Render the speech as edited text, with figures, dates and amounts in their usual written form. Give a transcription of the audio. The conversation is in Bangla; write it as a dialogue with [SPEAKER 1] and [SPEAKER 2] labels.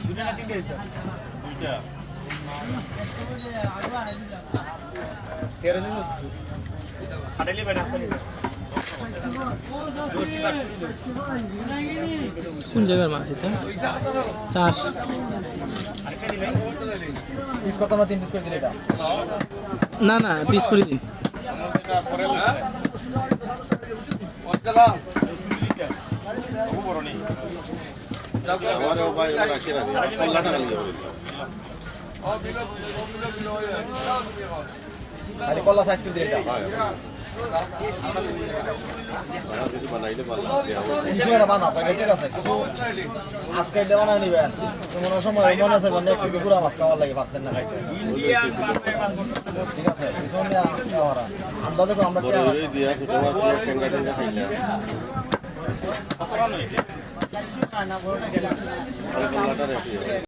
[SPEAKER 1] দুইটা না তিনটে দিছো দুইটা 1300 খাটাইলে বেটা আসতে
[SPEAKER 2] কোন জায়গার মাছ এটা চাষ
[SPEAKER 3] পিস কত না 3 পিস করে দিলে এটা
[SPEAKER 2] না না পিস করে দিন
[SPEAKER 3] খালি কলা সাইজ করে দিলে এটা কিছু আর বানা পাই ঠিক আছে কিছু আজকে এটা বানাই নিবেন কোনো সময় মনে আছে মানে একটু পুরো মাছ খাওয়ার লাগে পারতেন না খাইতে ঠিক আছে কিছু না খাওয়ারা আমরা দেখো আমরা কি দিয়া ছোট মাছ টেঙ্গা টেঙ্গা খাইলা কত রান হইছে 400 না বড়টা গেল